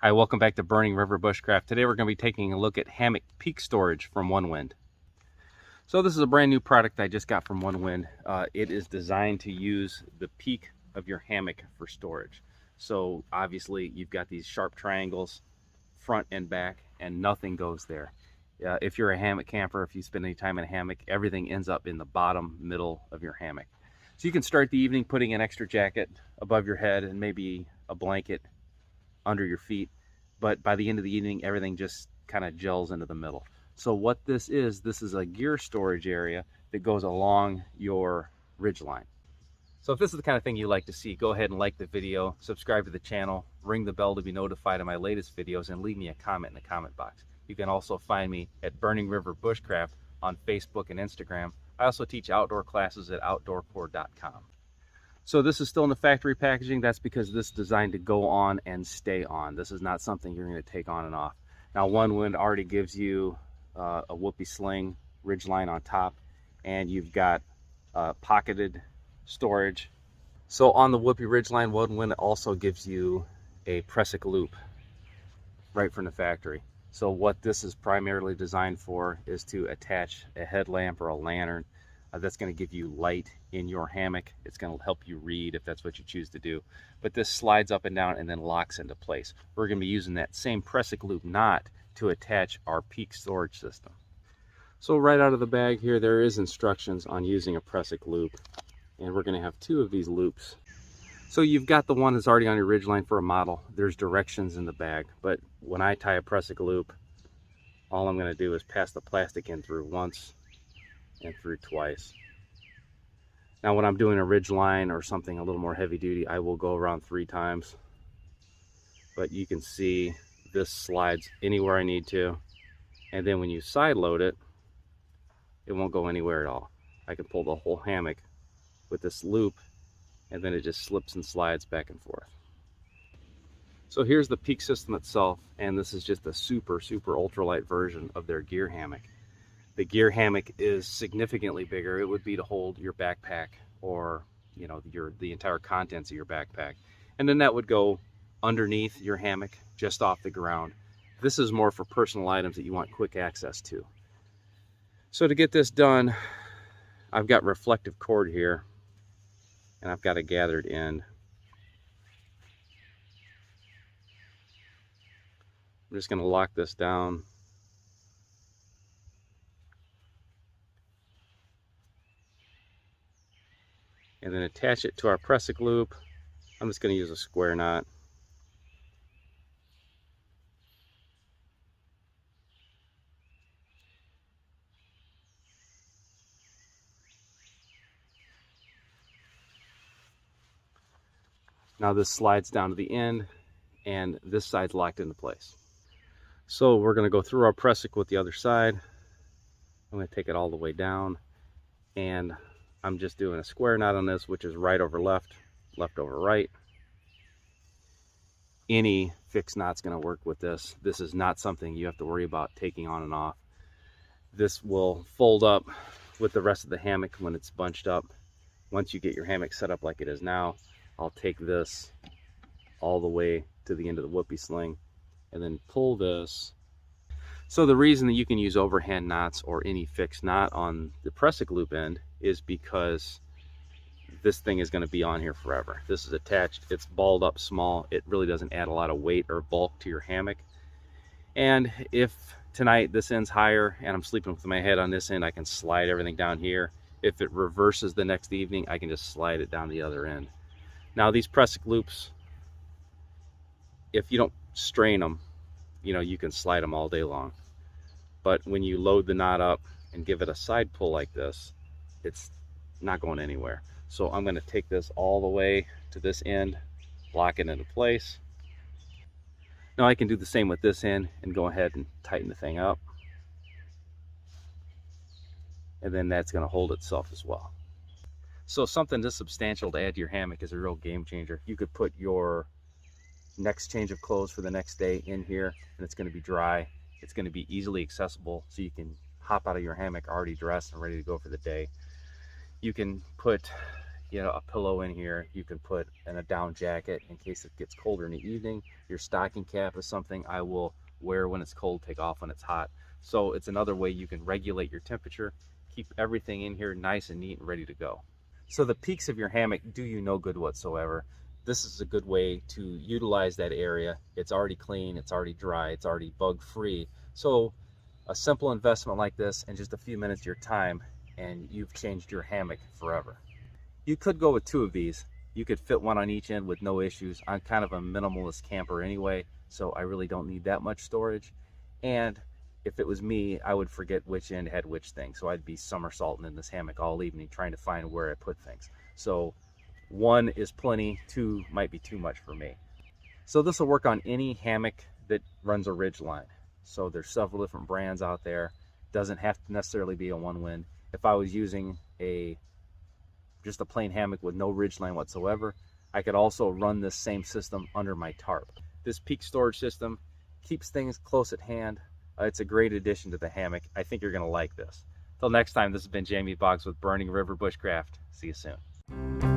Hi, welcome back to Burning River Bushcraft. Today we're going to be taking a look at hammock peak storage from Onewind. So this is a brand new product I just got from Onewind. It is designed to use the peak of your hammock for storage. So obviously you've got these sharp triangles front and back, and nothing goes there. If you're a hammock camper, if you spend any time in a hammock, everything ends up in the bottom middle of your hammock. So you can start the evening putting an extra jacket above your head and maybe a blanket under your feet, but by the end of the evening everything just kind of gels into the middle. So what this is a gear storage area that goes along your ridgeline. So if this is the kind of thing you like to see, go ahead and like the video, subscribe to the channel, ring the bell to be notified of my latest videos, and leave me a comment in the comment box. You can also find me at Burning River Bushcraft on Facebook and Instagram. I also teach outdoor classes at outdoorcore.com. So this is still in the factory packaging. That's because this is designed to go on and stay on. This is not something you're going to take on and off. Now Onewind already gives you a whoopee sling ridgeline on top, and you've got pocketed storage. So on the whoopee ridgeline, Onewind also gives you a pressic loop right from the factory. So what this is primarily designed for is to attach a headlamp or a lantern that's going to give you light in your hammock. It's going to help you read if that's what you choose to do. But this slides up and down and then locks into place. We're going to be using that same pressic loop knot to attach our peak storage system. So right out of the bag here, there is instructions on using a pressic loop. And we're going to have two of these loops. So you've got the one that's already on your ridgeline for a model. There's directions in the bag. But when I tie a pressic loop, all I'm going to do is pass the plastic in through once and through twice. Now when I'm doing a ridge line or something a little more heavy duty, I will go around 3 times. But you can see this slides anywhere I need to. And then when you side load it, it won't go anywhere at all. I can pull the whole hammock with this loop, and then it just slips and slides back and forth. So here's the peak system itself, and this is just a super ultralight version of their gear hammock. The gear hammock is significantly bigger. It would be to hold your backpack, or the entire contents of your backpack, and then that would go underneath your hammock just off the ground. This is more for personal items that you want quick access to. So to get this done, I've got reflective cord here, and I've got a gathered end. I'm just going to lock this down. And then attach it to our pressic loop. I'm just going to use a square knot. Now this slides down to the end, and this side's locked into place. So we're going to go through our pressic with the other side. I'm going to take it all the way down, and I'm just doing a square knot on this, which is right over left, left over right. Any fixed knot's going to work with this. This is not something you have to worry about taking on and off. This will fold up with the rest of the hammock when it's bunched up. Once you get your hammock set up like it is now, I'll take this all the way to the end of the whoopee sling and then pull this. So the reason that you can use overhand knots or any fixed knot on the pressic loop end is because this thing is going to be on here forever. This is attached, it's balled up small. It really doesn't add a lot of weight or bulk to your hammock. And if tonight this end's higher and I'm sleeping with my head on this end, I can slide everything down here. If it reverses the next evening, I can just slide it down the other end. Now these pressic loops, if you don't strain them, you can slide them all day long. But when you load the knot up and give it a side pull like this, it's not going anywhere. So I'm going to take this all the way to this end, lock it into place. Now I can do the same with this end and go ahead and tighten the thing up. And then that's going to hold itself as well. So something this substantial to add to your hammock is a real game changer. You could put your next change of clothes for the next day in here, and it's going to be dry. It's going to be easily accessible, so you can hop out of your hammock already dressed and ready to go for the day. You can put a pillow in here. You can put in a down jacket in case it gets colder in the evening. Your stocking cap is something I will wear when it's cold, take off when it's hot. So it's another way you can regulate your temperature, keep everything in here nice and neat and ready to go. So the peaks of your hammock do you no good whatsoever. This is a good way to utilize that area. It's already clean, it's already dry, it's already bug free. So a simple investment like this in just a few minutes of your time, and you've changed your hammock forever. You could go with 2 of these. You could fit one on each end with no issues. I'm kind of a minimalist camper anyway, so I really don't need that much storage. And if it was me, I would forget which end had which thing. So I'd be somersaulting in this hammock all evening trying to find where I put things. So 1 is plenty, 2 might be too much for me. So this will work on any hammock that runs a ridgeline. So there's several different brands out there. Doesn't have to necessarily be a Onewind. If I was using just a plain hammock with no ridgeline whatsoever, I could also run this same system under my tarp. This peak storage system keeps things close at hand. It's a great addition to the hammock. I think you're going to like this. Till next time, this has been Jamie Boggs with Burning River Bushcraft. See you soon.